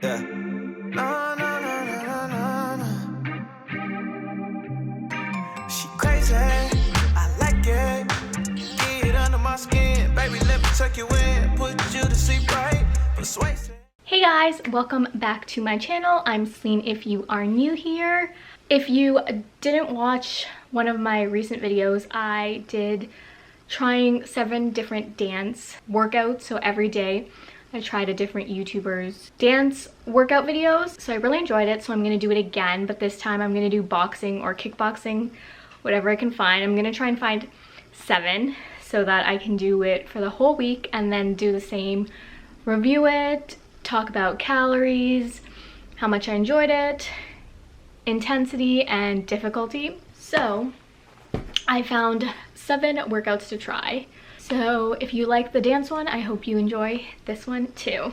Yeah. No, no, no, no, no, no. She crazy, I like it. Get it under my skin, baby, let me tuck you in. Put you to sleep right, persuasive. Hey guys, welcome back to my channel. I'm Celine if you are new here. If you didn't watch one of my recent videos, I did trying 7 different dance workouts. So every day I tried a different YouTuber's dance workout videos. So I really enjoyed it, so I'm gonna do it again, but this time I'm gonna do boxing or kickboxing, whatever I can find. I'm gonna try and find 7 so that I can do it for the whole week and then do the same, review it, talk about calories, how much I enjoyed it, intensity, and difficulty. So I found 7 workouts to try. So if you like the dance one, I hope you enjoy this one too.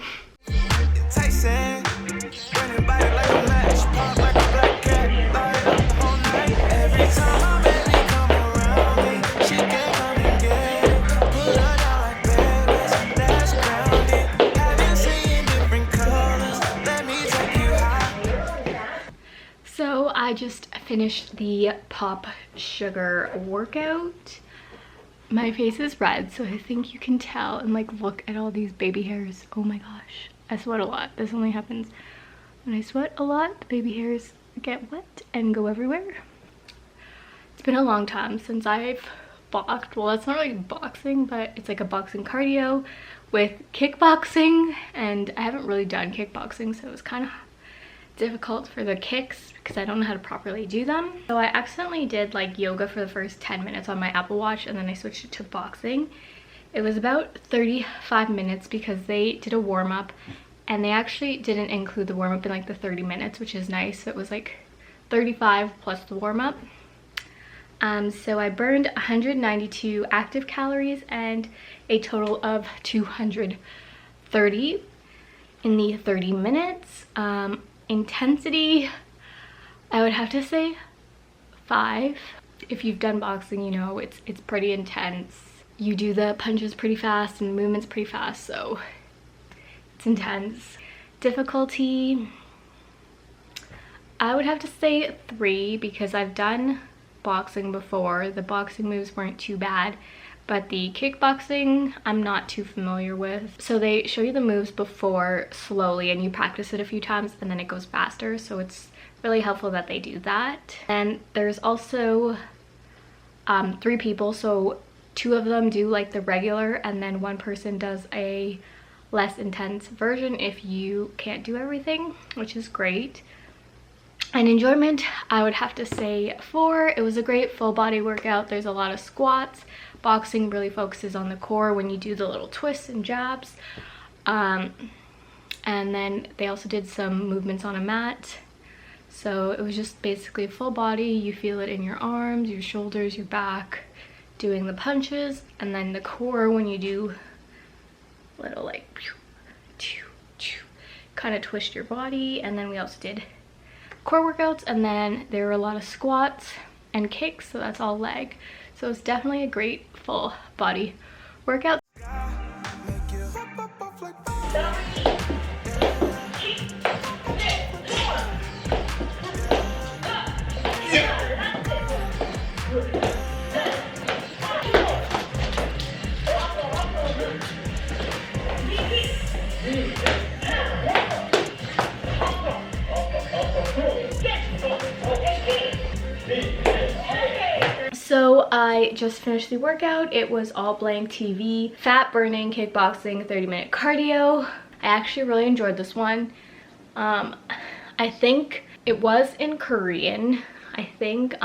So I just finished the PopSugar workout. My face is red, so I think you can tell, and like look at all these baby hairs. Oh my gosh, I sweat a lot. This only happens when I sweat a lot. The baby hairs get wet and go everywhere. It's been a long time since I've boxed. Well, that's not really boxing, but it's like a boxing cardio with kickboxing, and I haven't really done kickboxing, so it was kind of difficult for the kicks because I don't know how to properly do them. So I accidentally did like yoga for the first 10 minutes on my Apple Watch, and then I switched it to boxing. It was about 35 minutes because they did a warm-up, and they actually didn't include the warm-up in like the 30 minutes, which is nice. So it was like 35 plus the warm-up. So I burned 192 active calories and a total of 230 in the 30 minutes. Intensity, I would have to say 5. If you've done boxing, you know it's pretty intense. You do the punches pretty fast and the movements pretty fast, so it's intense. Difficulty, I would have to say 3 because I've done boxing before. The boxing moves weren't too bad, but the kickboxing I'm not too familiar with. So they show you the moves before slowly and you practice it a few times and then it goes faster, so it's really helpful that they do that. And there's also 3 people, so 2 of them do like the regular and then 1 person does a less intense version if you can't do everything, which is great. And enjoyment, I would have to say 4. It was a great full body workout. There's a lot of squats. Boxing really focuses on the core when you do the little twists and jabs. And then they also did some movements on a mat. So it was just basically a full body. You feel it in your arms, your shoulders, your back, doing the punches. And then the core when you do little like kind of twist your body. And then we also did core workouts, and then there were a lot of squats and kicks, so that's all leg. So it's definitely a great full body workout. So I just finished the workout. It was AllBlanc TV, fat burning kickboxing 30-minute cardio. I actually really enjoyed this one. I think it was in Korean. I think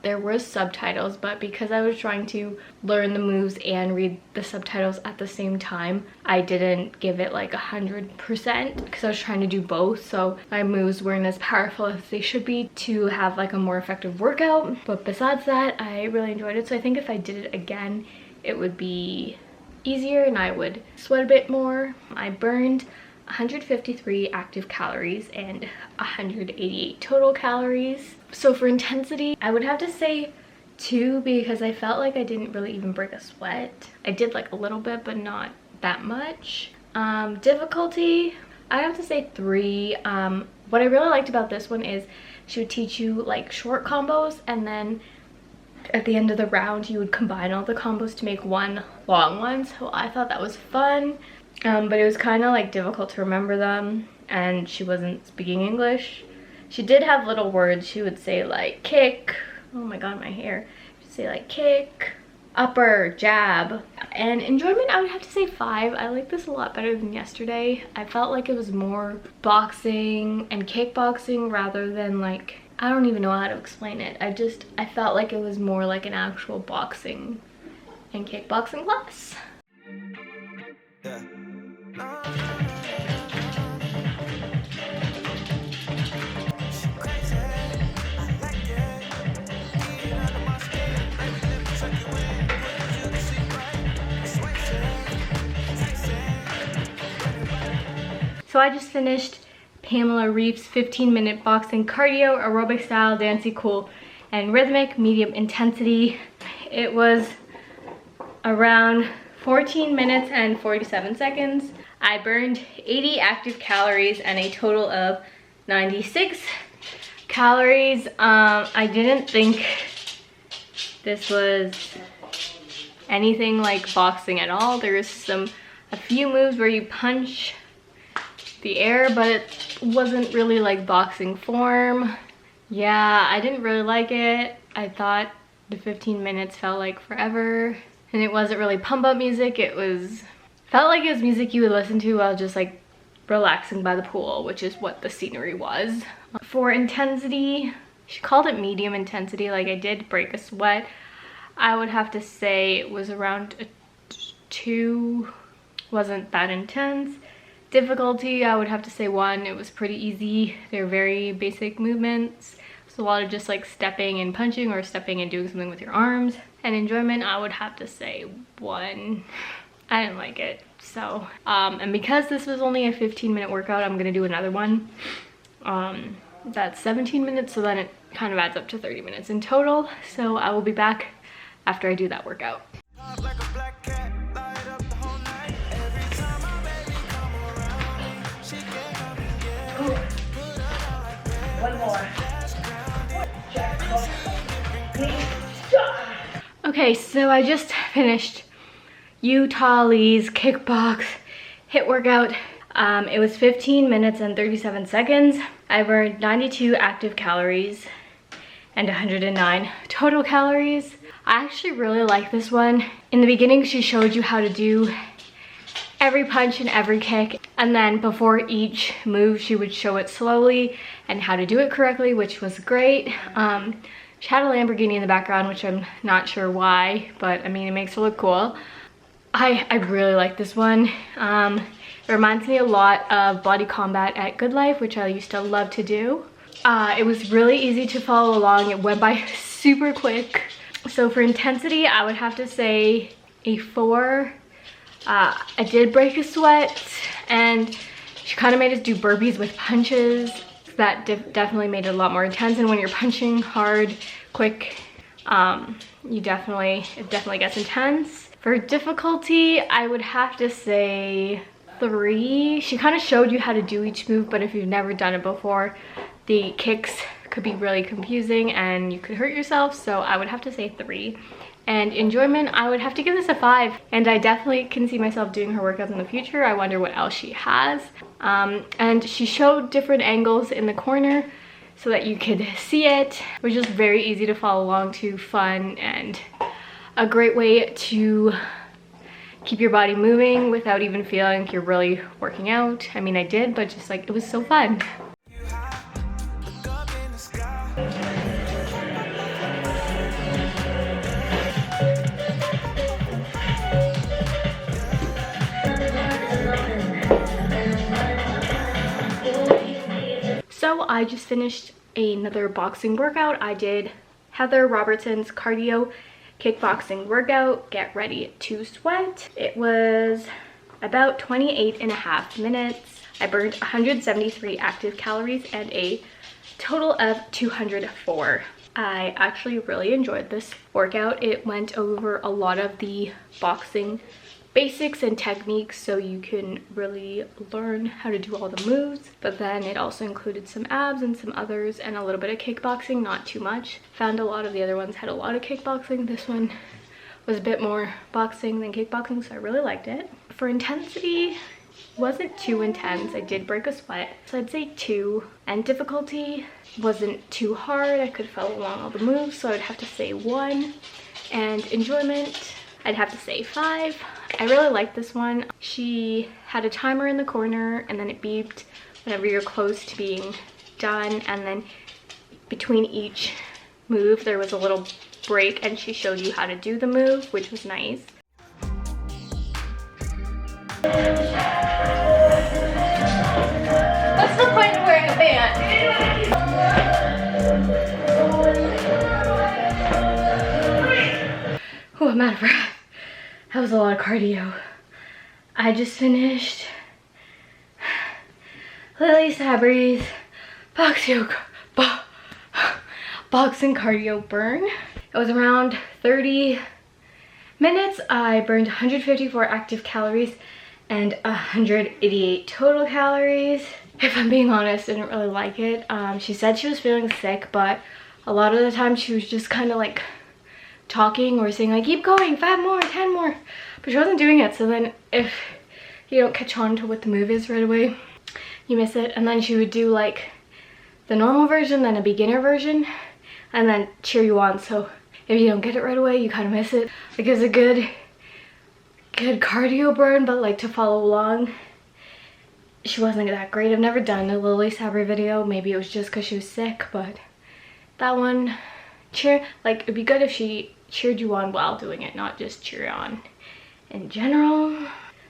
there were subtitles, but because I was trying to learn the moves and read the subtitles at the same time, I didn't give it like 100% because I was trying to do both, so my moves weren't as powerful as they should be to have like a more effective workout. But besides that, I really enjoyed it, so I think if I did it again, it would be easier and I would sweat a bit more. I burned 153 active calories and 188 total calories. So for intensity, I would have to say 2 because I felt like I didn't really even break a sweat. I did like a little bit, but not that much. Difficulty, I have to say 3. What I really liked about this one is she would teach you like short combos, and then at the end of the round you would combine all the combos to make one long one. So I thought that was fun, but it was kind of like difficult to remember them, and she wasn't speaking English. She did have little words. She would say like kick, oh my god, my hair. She'd say like kick, upper, jab. And enjoyment, I would have to say 5. I like this a lot better than yesterday. I felt like it was more boxing and kickboxing rather than like, I don't even know how to explain it. I felt like it was more like an actual boxing and kickboxing class. Yeah. So I just finished Pamela Reif's 15-minute boxing cardio, aerobic style, dancey, cool, and rhythmic, medium intensity. It was around 14 minutes and 47 seconds. I burned 80 active calories and a total of 96 calories. I didn't think this was anything like boxing at all. There was a few moves where you punch the air, but it wasn't really like boxing form. Yeah, I didn't really like it. I thought the 15 minutes felt like forever, and it wasn't really pump up music. Felt like it was music you would listen to while just like relaxing by the pool, which is what the scenery was. For intensity, she called it medium intensity. Like, I did break a sweat. I would have to say it was around a 2. Wasn't that intense. Difficulty, I would have to say 1. It was pretty easy. They're very basic movements. It's a lot of just like stepping and punching, or stepping and doing something with your arms. And enjoyment, I would have to say 1. I didn't like it. So, and because this was only a 15-minute workout, I'm gonna do another one. That's 17 minutes, so then it kind of adds up to 30 minutes in total. So I will be back after I do that workout. One more. Okay, so I just finished Utali's kickbox hit workout. It was 15 minutes and 37 seconds. I burned 92 active calories and 109 total calories. I actually really like this one. In the beginning, she showed you how to do every punch and every kick, and then before each move she would show it slowly and how to do it correctly, which was great. She had a Lamborghini in the background, which I'm not sure why, but I mean, it makes it look cool. I really like this one. It reminds me a lot of Body Combat at Good Life, which I used to love to do. It was really easy to follow along. It went by super quick. So for intensity, I would have to say a 4. I did break a sweat, and she kind of made us do burpees with punches. That definitely made it a lot more intense, and when you're punching hard, quick, it definitely gets intense. For difficulty, I would have to say 3. She kind of showed you how to do each move, but if you've never done it before, the kicks could be really confusing and you could hurt yourself, so I would have to say 3. And enjoyment, I would have to give this a 5. And I definitely can see myself doing her workouts in the future. I wonder what else she has. And she showed different angles in the corner so that you could see it, which is very easy to follow along to, fun, and a great way to keep your body moving without even feeling like you're really working out. I mean, I did, but just like, it was so fun. So I just finished another boxing workout. I did Heather Robertson's cardio kickboxing workout, Get Ready to Sweat. It was about 28.5 minutes. I burned 173 active calories and a total of 204. I actually really enjoyed this workout. It went over a lot of the boxing basics and techniques so you can really learn how to do all the moves, but then it also included some abs and some others and a little bit of kickboxing, not too much. Found a lot of the other ones had a lot of kickboxing. This one was a bit more boxing than kickboxing, so I really liked it. For intensity, wasn't too intense. I did break a sweat, so I'd say 2. And difficulty wasn't too hard. I could follow along all the moves, so I'd have to say 1. And enjoyment, I'd have to say 5. I really liked this one. She had a timer in the corner and then it beeped whenever you're close to being done, and then between each move there was a little break and she showed you how to do the move, which was nice. What's the point of wearing a band? Oh, I'm out of breath. That was a lot of cardio. I just finished Lily Sabri's boxing cardio burn. It was around 30 minutes. I burned 154 active calories and 188 total calories. If I'm being honest, I didn't really like it. She said she was feeling sick, but a lot of the time she was just kind of like talking or saying like, keep going, 5 more, 10 more, but she wasn't doing it. So then if you don't catch on to what the move is right away, you miss it. And then she would do like the normal version, then a beginner version, and then cheer you on. So if you don't get it right away, you kind of miss it. Like, it's a good cardio burn, but like to follow along, she wasn't that great. I've never done a Lily Sabri video. Maybe it was just because she was sick, but that one, like, it'd be good if she cheered you on while doing it, not just cheer on in general.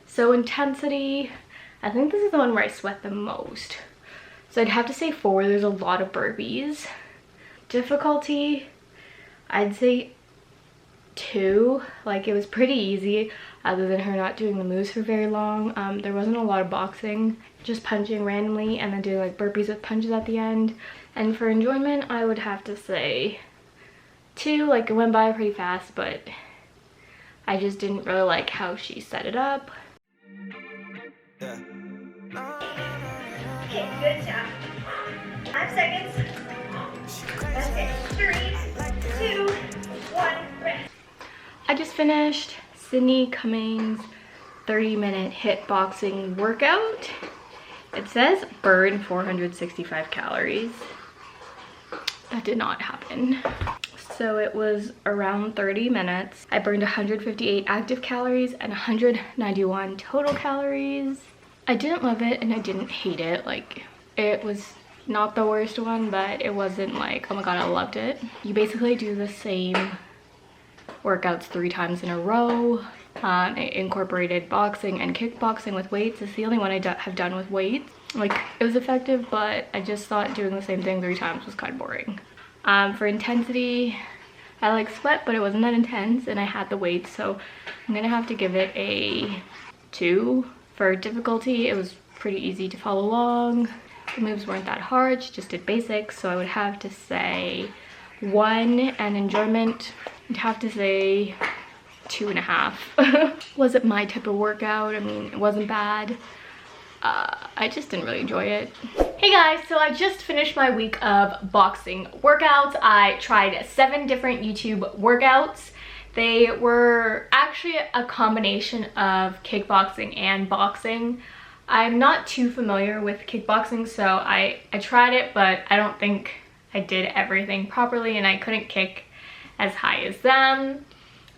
So intensity, I think this is the one where I sweat the most. So I'd have to say 4. There's a lot of burpees. Difficulty, I'd say 2. Like, it was pretty easy other than her not doing the moves for very long. There wasn't a lot of boxing, just punching randomly and then doing like burpees with punches at the end. And for enjoyment, I would have to say 2. Like, it went by pretty fast, but I just didn't really like how she set it up. Yeah. Okay, good job. 5 seconds. That's it. 3, 2, 1, rest. I just finished Sydney Cummings 30-minute HIIT boxing workout. It says burn 465 calories. That did not happen. So it was around 30 minutes. I burned 158 active calories and 191 total calories. I didn't love it and I didn't hate it. Like, it was not the worst one, but it wasn't like, oh my god, I loved it. You basically do the same workouts 3 times in a row. It incorporated boxing and kickboxing with weights. It's the only one I have done with weights. Like, it was effective, but I just thought doing the same thing 3 times was kind of boring. For intensity, I like sweat, but it wasn't that intense, and I had the weights, so I'm gonna have to give it a 2. For difficulty, it was pretty easy to follow along. The moves weren't that hard, she just did basics, so I would have to say 1. And enjoyment, I'd have to say 2.5. Wasn't my type of workout. I mean, it wasn't bad. I just didn't really enjoy it. Hey guys, so I just finished my week of boxing workouts. I tried 7 different YouTube workouts. They were actually a combination of kickboxing and boxing. I'm not too familiar with kickboxing, so I tried it, but I don't think I did everything properly and I couldn't kick as high as them.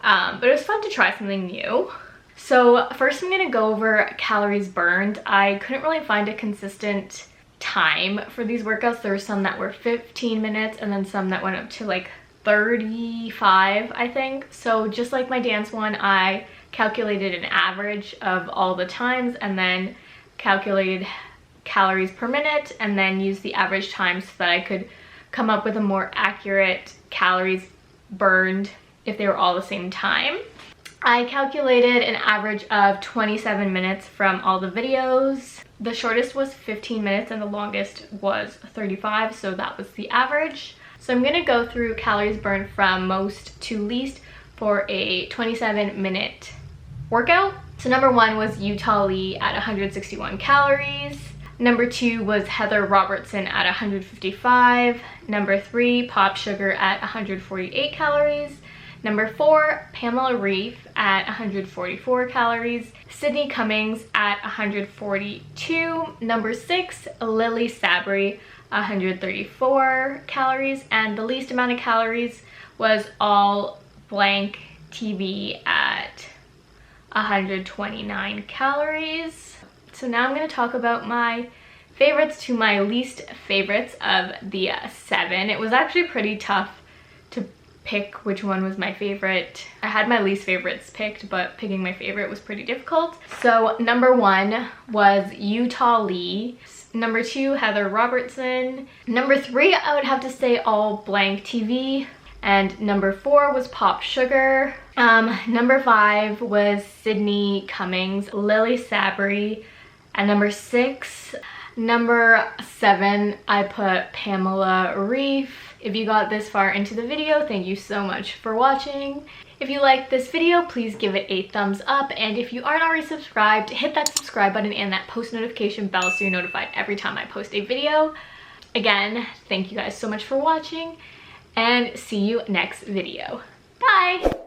But it was fun to try something new. So first I'm gonna go over calories burned. I couldn't really find a consistent time for these workouts. There were some that were 15 minutes and then some that went up to like 35, I think. So just like my dance one, I calculated an average of all the times and then calculated calories per minute and then used the average time so that I could come up with a more accurate calories burned if they were all the same time. I calculated an average of 27 minutes from all the videos. The shortest was 15 minutes and the longest was 35, so that was the average. So I'm gonna go through calories burned from most to least for a 27-minute workout. So number 1 was Utali at 161 calories. Number 2 was Heather Robertson at 155. Number 3, PopSugar at 148 calories. Number 4, Pamela Reif at 144 calories. Sydney Cummings at 142. Number 6, Lily Sabri, 134 calories. And the least amount of calories was AllBlanc TV at 129 calories. So now I'm going to talk about my favorites to my least favorites of the 7. It was actually pretty tough to pick which one was my favorite. I had my least favorites picked, but picking my favorite was pretty difficult. So number 1 was Utali. Number 2, Heather Robertson. Number 3, I would have to say AllBlanc TV. And number 4 was PopSugar. Number 5 was Sydney Cummings, Lily Sabri. And number 6, number 7, I put Pamela Reif. If you got this far into the video, thank you so much for watching. If you liked this video, please give it a thumbs up. And if you aren't already subscribed, hit that subscribe button and that post notification bell so you're notified every time I post a video. Again, thank you guys so much for watching and see you next video. Bye!